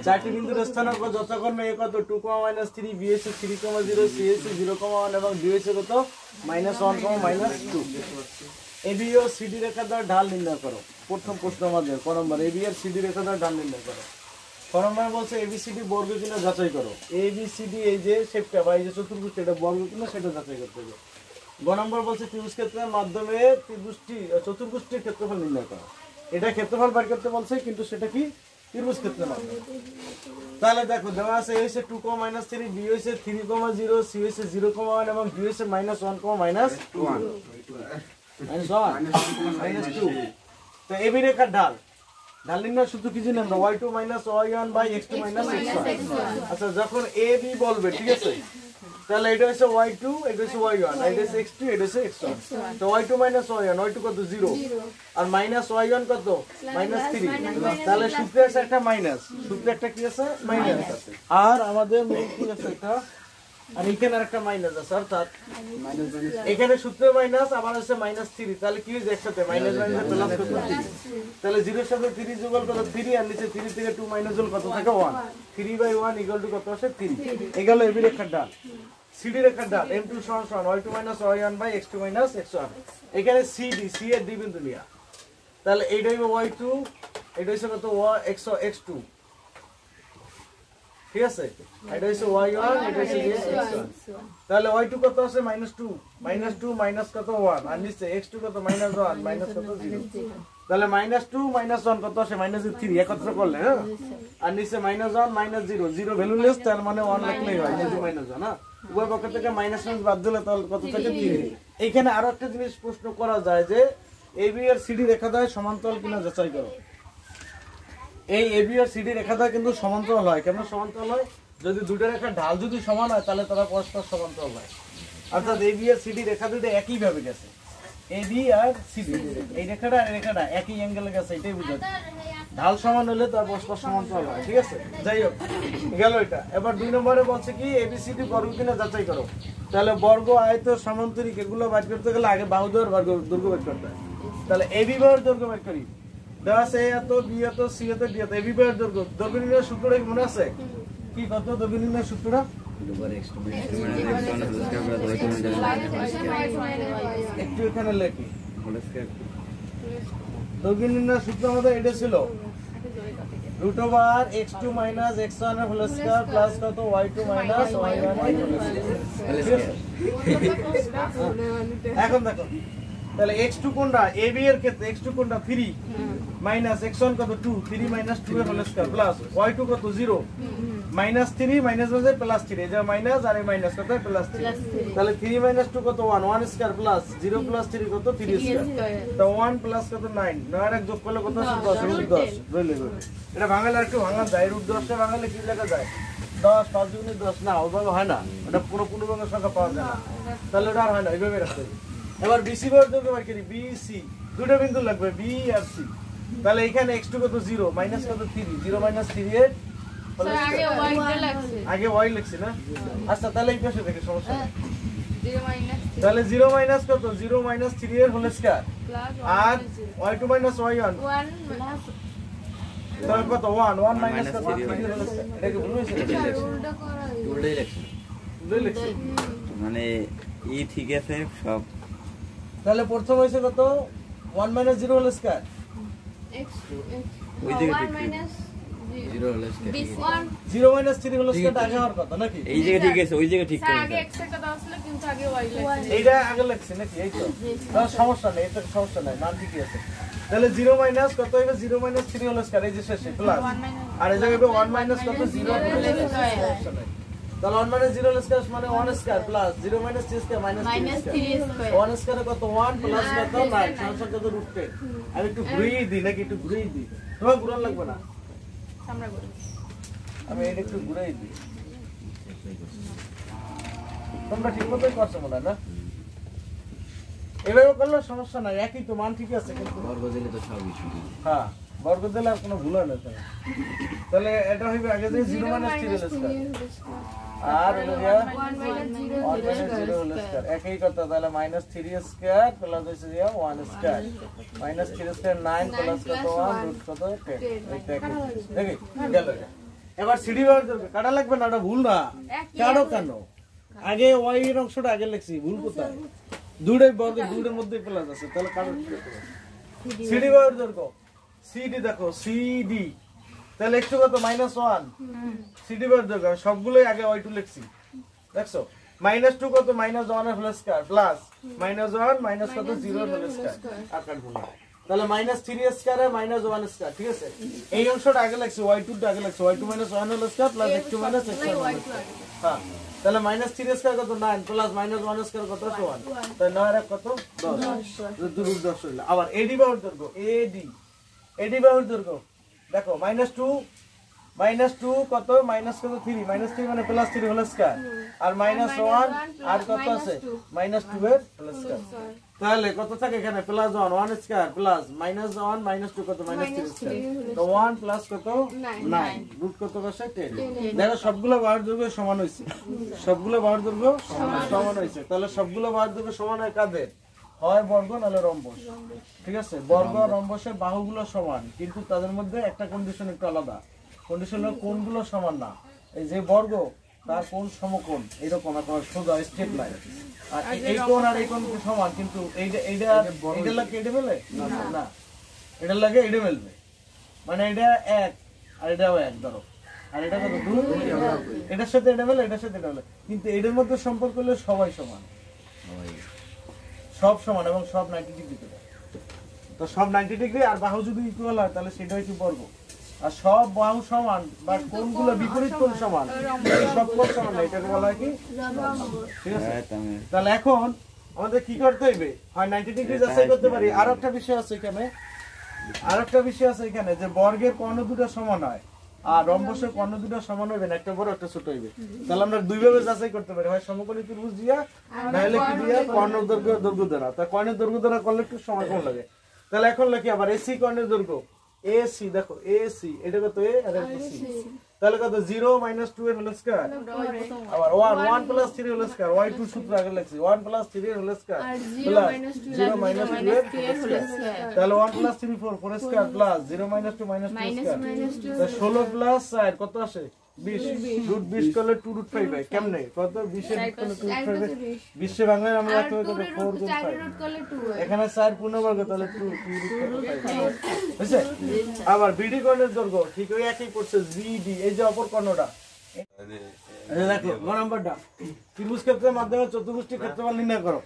চারটি বিন্দুর স্থানাঙ্ক যথাক্রমে a কত 2, -3, b এসে 3, 0, c এসে 0, 1 এবং d এসে কত -1, -2। ab ও cd রেখা দ্বারা ঢাল নির্ণয় করো। প্রথম প্রশ্ন আমাদের ক নম্বর ab আর cd রেখা দ্বারা ঢাল নির্ণয় করো। ক নম্বর বলছে abcd বর্গ কিনা যাচাই করো। abcd এই যে শেপটা বা এই যে চতুর্ভুজ এটা বর্গ কিনা সেটা যাচাই করতে হবে। গ নম্বর বলছে ত্রিভুজ ক্ষেত্রের মাধ্যমে চতুর্ভুজটির ক্ষেত্রফল নির্ণয় করো। এটা ক্ষেত্রফল বের করতে বলছে কিন্তু সেটা কি ত্রিভুজ ক্ষেত্রের মাধ্যমে। তাহলে দেখো দেওয়া আছে a হইছে 2, -3, b হইছে 3, 0, c হইছে 0, 1 এবং d হইছে -1, -2। তো ab রেখার ঢাল নির্ণয় সূত্র কি জানি আমরা y2 - y1 / x2 - x1। আচ্ছা যখন ab বলবে ঠিক আছে তাহলে এটা হচ্ছে y2 এটা হচ্ছে y1 এটা হচ্ছে x2 এটা হচ্ছে x1। তো y2 - y1 y2 কত 0 আর -y1 কত -3। তাহলে সূত্রে আছে একটা মাইনাস, সূত্রে একটা কি আছে মাইনাস আছে আর আমাদের মেইন কি আছে এটা আর এখানে আরেকটা মাইনাস আছে অর্থাৎ এখানে সূত্রে মাইনাস আবার আছে -3। তাহলে কি হইছে একসাথে মাইনাস প্লাস কত 3। তাহলে 0 এর সাথে 3 যোগ কত 3 আর নিচে 3 থেকে 2 মাইনাস যোগ কত থাকে 1। 3/1 = কত আসে 3। এগুলো এবি রেখার ঢাল। সিডি রেখার ঢাল m2 = y2 - y1 / x2 - x1। এখানে সিডি সি এর ডি বিন্দু নিয়া তাহলে এইটা হইবে y2 এটা হইছে কত x2 ঠিক আছে এটা হইছে y1 এটা হইছে x1। তাহলে y2 কত আছে -2 মাইনাস কত 1 আর নিচে x2 কত -1 মাইনাস কত 0। তাহলে -2 -1 কত আসে -3 একত্র করলে হ্যাঁ আর নিচে -1 -0 0 ভ্যালুলেস তার মানে 1 লিখলেই হয় যেহেতু -1 না উভয় পক্ষ থেকে মাইনাস বাদ দিলে তাহলে কত থাকে 3। এইখানে আরো একটা জিনিস প্রশ্ন করা যায় যে AB আর CD রেখাদ্বয় সমান্তরাল কিনা যাচাই করো। এই AB আর CD রেখাদ্বয় কিন্তু সমান্তরাল হয়। কেমন সমান্তরাল হয়? যদি দুটো রেখার ঢাল যদি সমান হয় তাহলে তারা পরস্পর সমান্তরাল হয়। অর্থাৎ AB আর CD রেখা দুটো একই ভাবে গেছে। AB আর CD এই রেখাটা আর রেখাটা একই অ্যাঙ্গেলে গেছে এটাই বুঝাচ্ছে। ঢাল সমান হলে তার পরস্পর সমান্তরাল হয় ঠিক আছে। যাই হোক গেল এটা। এবার 2 নম্বরে বলছে কি ABCD বর্গ কিনা যাচাই করো। তাহলে বর্গ আয়ত সমান্তরিক এগুলো বের করতে গেলে আগে বাহুদ্বয়ের দৈর্ঘ্য বের করতে হয়। তাহলে AB বাহুর দৈর্ঘ্য বের করি। দেওয়া আছে A এত B এত C এত D এত AB বাহুর দৈর্ঘ্য নির্ণয়ের সূত্রটা কি মনে আছে? কি কত দৈর্ঘ্য নির্ণয়ের সূত্রটা? একটু এখানে লেখি দৈর্ঘ্য নির্ণয়ের সূত্র আমাদের এটা ছিল √x2 - x1 এর হোল স্কয়ার প্লাস কত y2 - y1 এখন দেখো তাহলে x2 কোনটা ab এর ক্ষেত্রে x2 কোনটা 3 মাইনাস x1 কত 2 3 - 2 এর হোল স্কয়ার প্লাস y2 কত 0 -3 মাইনাস বলতে প্লাস 3 এই যে মাইনাস আর এই মাইনাস কত প্লাস 3 তাহলে 3 - 2 কত 1 1 স্কয়ার প্লাস 0 + 3 কত 3 স্কয়ার তো 1 প্লাস কত 9 9 এর যোগ করলে কত 10 √10 রইল এটা ভাঙালে একটু ভাঙা যায় √10 টা ভাঙালে কি লেখা যায় 10 5 × 10 না ওভাবে হয় না এটা পুরো পূর্ণবর্গের সংখ্যা পাওয়া যায় না তাহলে এটা আর হয় না এইভাবে রাখতে হবে। এবার BC বাহুর দৈর্ঘ্য বের করি BC দুটো বিন্দু লাগবে B আর C তাহলে এখানে x2 কত 0 মাইনাস কত 3 0 - 3 এর আগে y লিখছি না আচ্ছা তাহলে এই পাশে দেখে সমস্যা নেই 0 তাহলে 0 মাইনাস কত 0 - 3 এর হোল স্কয়ার আর y2 - y1 তাহলে কত 1 1 মাইনাস কত 3 এর হোল স্কয়ার এটা কি ভুল হয়েছে উল্টাই লিখছি মানে ই ঠিক আছে সব তাহলে প্রথম হইছে কত 1 - 0 হোল স্কয়ার ওই দিকে 1 - 0 হলো 0 - 3 হোল স্কয়ার আগে হওয়ার কথা নাকি এই জায়গা ঠিক আছে ওই জায়গা ঠিক আছে আগে x এর কথা আসলে কিন্তু আগে y লাগছে এইটা আগে লাগছে নাকি এই তো তার সমস্যা নেই এটা সমস্যা নাই মান ঠিকই আছে। তাহলে 0 মাইনাস কত হবে 0 - 3 হোল স্কয়ার এই যে শেষে প্লাস আর এই জায়গায় 1 মাইনাস কত 0 সমস্যা নাই তাহলে 1 - 0 হোল স্কয়ার মানে 1 square plus 0 - 3 square -3 square 1 square কত 1 প্লাস কত 9 সংখ্যা কত √10 আমি একটু ঘুরিয়ে দিই নাকি একটু ঘুরিয়ে দিই তোমার ঘুরান লাগবে না আমরা করি আমি এটা একটু ঘুরিয়ে দিই তোমরা ঠিক মতোই করছো মনে হয় না এভাবে করলে সমস্যা নাই একই তো মান ঠিক আছে কিন্তু বর্গ দিলে তো সবই শুধু হ্যাঁ বর্গ দিলে আর কোনো ভুল হয় না তাহলে এটা হইবে আগে যে 0 - 3 হোল স্কয়ার আর হলো গিয়া 1 -0 1 - 0 হোল স্কয়ার একই কথা তাহলে -3 স্কয়ার প্লাস হচ্ছে গিয়া 1 স্কয়ার -3 স্কয়ার 9 প্লাস কত 1 রুট কত 10 এইটা দেখি গেল এবার সিডি ব্যবহার করবে কাটা লাগবে না, ওটা ভুল না, কাটো কেন আগে ওয়াই এর অংশটা আগে লিখছি, ভুল কোথায়? দুইটাই বর্গ দুইটার মধ্যে প্লাস আছে, তাহলে কাটো সিডি ব্যবহার করো। সিডি দেখো সিডি তাহলে একটু কত -1 সিডি ব্যবহার করো, সবগুলোই আগে ওয়াই টু লিখছি দেখছো। -2 কত -1 এর হোল স্কয়ার প্লাস -1 মাইনাস কত 0 এর হোল স্কয়ার আর কাটবো না, তাহলে -3 স্কয়ার আর -1 স্কয়ার, ঠিক আছে। এই অংশটা আগে লিখছি y2 টা আগে লিখছি y2 - 1 whole square plus x2 - x1 হ্যাঁ, তাহলে -3 স্কয়ার কত 9 প্লাস -1 স্কয়ার কত 1, তাহলে 9 আর কত 10 দুই রুট 10 হইলো। আবার এডি ব্যবহার করব, এডি ব্যবহার করব দেখো -2 কত মাইনাস কত 3 -3 মানে +3 হোল স্কয়ার আর -1 আর কত আছে -2 এর হোল স্কয়ার, তাহলে কত থাকে এখানে +1 1 স্কয়ার প্লাস -1 -2 কত -3 স্কয়ার, তো 1 প্লাস কত 9 রুট কত বসে 10। দেখো সবগুলো বাহুর দৈর্ঘ্য সমান হইছে, সবগুলো বাহুর দৈর্ঘ্য সমান হইছে, তাহলে সবগুলো বাহুর দৈর্ঘ্য সমান হয় কাদের? হয় বর্গ নাহলে রম্বস, ঠিক আছে। বর্গ আর রম্বসের বাহুগুলো সমান, কিন্তু তাদের মধ্যে একটা কন্ডিশন একটু আলাদা, কন্ডিশন হলো কোণগুলো সমান না। এই যে বর্গ তার কোণ সমকোণ এরকম একটা সোজা স্ট্রেট লাইন, আর এই কোণ আর এই কোণ সমান, কিন্তু এইটা লাগে এটা মেলে না, এটা লাগে এটা মেলবে, মানে এটা 1 আর এটাও 1 ধরো, আর এটা কত 2, এটার সাথে এটা মেলে এটার সাথে এটা মেলে, কিন্তু এদের মধ্যে সম্পর্ক হলো সবাই সমান, সব সমান এবং সব 90 ডিগ্রি করে, তো সব 90 ডিগ্রি আর বাহু যদি ইকুয়াল হয় তাহলে সেটা হচ্ছে বর্গ, আর সব বাহু সমান বা কোণগুলো বিপরীত কোণ সমান, সব কোণ সমান না, এটাকে বলা হয় কি রম্বস, ঠিক আছে। তাহলে এখন আমাদের কি করতে হবে, হয় 90 ডিগ্রি যাচাই করতে পারি, আর একটা বিষয় আছে এখানে, যে বর্গের কর্ণ দুটো সমান হয় আর রম্বসের কর্ণ দুটো সমান হবে না, একটা বড় একটা ছোট হইবে, তাহলে আমরা দুই ভাবে যাচাই করতে পারি, হয় সমকোণী ত্রিভুজ দিয়া নাহলে কি দিয়া কর্ণ দৈর্ঘ্য দ্বারা। তা কর্ণের দৈর্ঘ্য দ্বারা করলে একটু সময় কম লাগে, তাহলে এখন লিখি আবার এসি কর্ণের দৈর্ঘ্য AC, দেখো AC এটা কত a আর এটা c, তাহলে কত 0 - 2 এর হোল স্কয়ার আবার 1 + 3 হোল স্কয়ার, y2 সূত্র আগে লিখছি 1 + 3 এর হোল স্কয়ার প্লাস 0 - 2 এর হোল স্কয়ার, তাহলে 1 + 3 4 স্কয়ার প্লাস 0 - 2 - 2 স্কয়ার, তো 16 প্লাস 4 কত আসে 20, রুট 20 করলে 2 √ 5 হয়, কেমনে কত 20 এর রুট করলে 2 √ 5 হয়, 20 এ বাংলায় আমরা রাখতে হবে কত 4 × 5, এখানে 4 পূর্ণবর্গ তাহলে 2 √ 5 বুঝছে। আবার বিডি কর্ণের দৈর্ঘ্য ঠিক ওই একই করছে জিডি, এই যে অপর কর্ণটা দেখো নাম্বারটা, ত্রিভুজ ক্ষেত্রের মাধ্যমে চতুর্ভুজটির ক্ষেত্রফল নির্ণয় করো।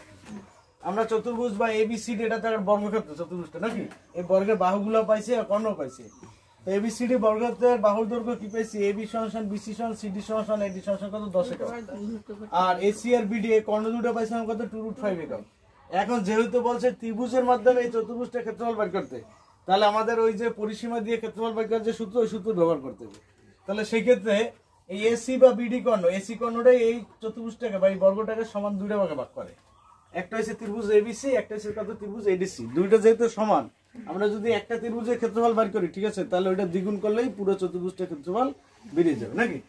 আমরা চতুর্ভুজ বা এবিসিডি এটা তার বর্গক্ষেত্র চতুর্ভুজটা নাকি, এই বর্গের বাহুগুলো পাইছে আর কর্ণ পাইছে, তো এবিসিডি বর্গক্ষেত্রের বাহুর দৈর্ঘ্য কি পাইছি, এবি সমান বিসি সমান সিডি সমান এডি সমান কত 10 একক, আর এসি আর বিডি এই কর্ণ দুটো পাইছিলাম কত 2 √ 5 একক। এখন যেহেতু বলছে ত্রিভুজের মাধ্যমে এই চতুর্ভুজটা ক্ষেত্রফল বের করতে, তাহলে আমাদের ওই যে পরিসীমা দিয়ে ক্ষেত্রফল বের করার যে সূত্র, ওই সূত্র ব্যবহার করতে হবে। তাহলে সেই ক্ষেত্রে এই এসি বা বিডি কর্ণ, এসি কর্ণটাই এই চতুর্ভুজটাকে বা এই বর্গটাকে সমান দুইটা ভাগে ভাগ করে, একটা হচ্ছে ত্রিভুজ এবিসি, একটা হচ্ছে কত ত্রিভুজ এডিসি, দুইটা যেহেতু সমান, আমরা যদি একটা ত্রিভুজের ক্ষেত্রফল বের করি, ঠিক আছে, তাহলে ওইটা দ্বিগুণ করলেই পুরো চতুর্ভুজটার ক্ষেত্রফল বেরিয়ে যাবে নাকি।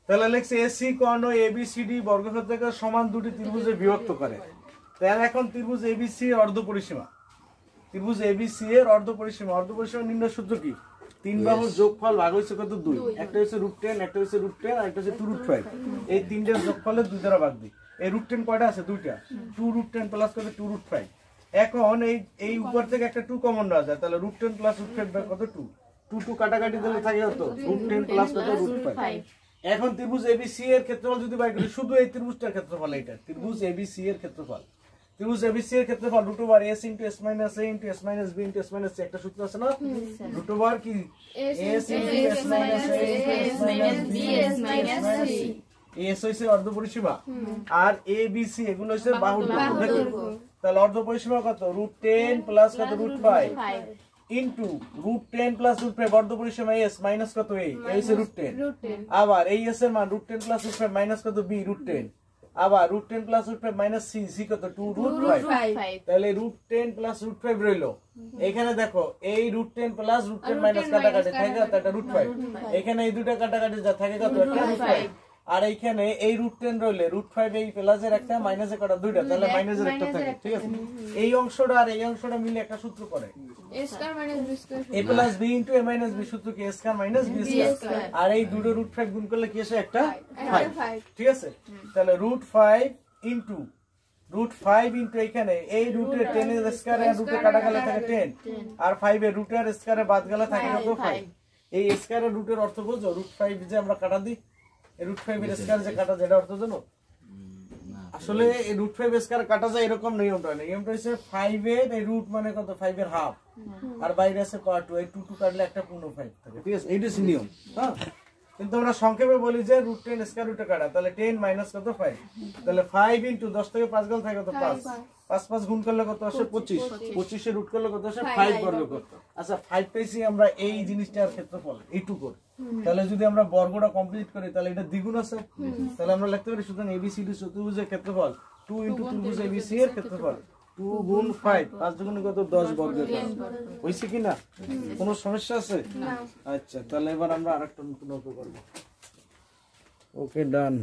তাহলে লেখছে এসি কর্ণ এবিসিডি বর্গক্ষেত্রকে সমান দুটি ত্রিভুজে বিভক্ত করে, তাহলে এখন ত্রিভুজ এবিসি এর অর্ধ পরিসীমা, ত্রিভুজ এবিসি এর অর্ধ পরিসীমা নির্ণয় সূত্র কি, তিন বাহুর যোগফল ভাগ হইছে কত 2, একটা হচ্ছে √10, একটা হচ্ছে √10 আর একটা হচ্ছে 2 √ 5, এই তিনটার যোগফলের 2 দ্বারা ভাগ দিই, এই √10 কয়টা আছে, দুইটা, 2 √10 প্লাস কত 2 √ 5, এখন এই উপর থেকে একটা 2 কমন নেওয়া যায়, তাহলে √10 প্লাস √5 কত 2 2 কাটাকাটি দিলে থাকে কত √10 প্লাস কত √5। এখন ত্রিভুজ এবিসি এর ক্ষেত্রফল যদি বাই করি, শুধু এই ত্রিভুজটার ক্ষেত্রফল, এটা ত্রিভুজ এবিসি এর ক্ষেত্রফল, ত্রিভুজ এবিসি এর ক্ষেত্রফল √s * s - a * s - b * s - c, একটা সূত্র আছে না, √s কি s * s - a s - b s - c, S হইছে অর্ধ পরিসীমা আর এ বি সি এগুলো হইছে বাহুর দৈর্ঘ্য, তাহলে অর্ধ পরিসীমা কত √10 প্লাস কত √5 ইনটু √10 প্লাস √5 অর্ধ পরিসীমা এস মাইনাস কত এ হইছে √10, আবার এই এস এর মান √10 প্লাস √5 মাইনাস কত বি √10, আবার √10 প্লাস √5 মাইনাস সি, সি কত 2 √5, তাহলে √10 প্লাস √5 রইলো, এখানে দেখো এই √10 প্লাস √10 মাইনাস কাটাকাটি থাকে কত একটা √5, এখানে এই দুটো কাটাকাটি যা থাকে কত একটা √5, আর এইখানে এই √10 রইলে √5 এই প্লাসের একটা মাইনাসে কটা দুইটা, তাহলে মাইনাসের একটা থাকে, ঠিক আছে? এই অংশটা আর এই অংশটা মিলে একটা সূত্র করে a square minus b square a plus b into a minus b, সূত্র কি a square minus b square, আর এই দুটো √5 গুণ করলে কি আসে? একটা 5, ঠিক আছে? তাহলে √5 ইনটু এখানে এই রুটের 10 এর স্কয়ার আর রুটে কাটা গেলে থাকে 10, আর 5 এর রুটের স্কয়ারে বাদ গেলে থাকে কত? 5। এই স্কয়ারের রুটের অর্থ বুঝো? √5 যে আমরা কাটা দিই, এই √5 এর স্কয়ার যে কাটা, যেটা অর্থ জানো? আসলে এই √5 স্কয়ার কাটা যায় এরকম নিয়মটা নেই। নিয়মটা হচ্ছে 5 এর এই রুট মানে কত? 5 এর হাফ, আর বাইরে আছে পার্ট 2, এই 2 কাটলে একটা পূর্ণ 5 থাকে, ঠিক আছে? এইটা নিয়ম, হ্যাঁ। কিন্তু আমরা সংক্ষেপে বলি যে √10 স্কয়ার রুটে কাটা, তাহলে 10 মাইনাস কত? 5। তাহলে 5 ইনটু 10 থেকে 5 গেল থাকে কত? 5। 5 গুণ করলে কত আসে? 25। 25 এর রুট করলে কত আসে? 5 বর্গ। আচ্ছা 5 পেয়েছি আমরা এই জিনিসটার ক্ষেত্রফল এইটুকুর। তাহলে যদি আমরা বর্গটা কমপ্লিট করি তাহলে এটা দ্বিগুণ আছে, তাহলে আমরা লিখতে পারি সুতরাং ABCD চতুর্ভুজের ক্ষেত্রফল 2 ইনটু ত্রিভুজ ABC এর ক্ষেত্রফল 2 গুণ 5, 5 দুগুণে কত? 10 বর্গের। হইছে কি না? কোনো সমস্যা আছে? আচ্ছা, তাহলে এবার আমরা আরেকটা নতুন অঙ্ক করব। ওকে, ডান।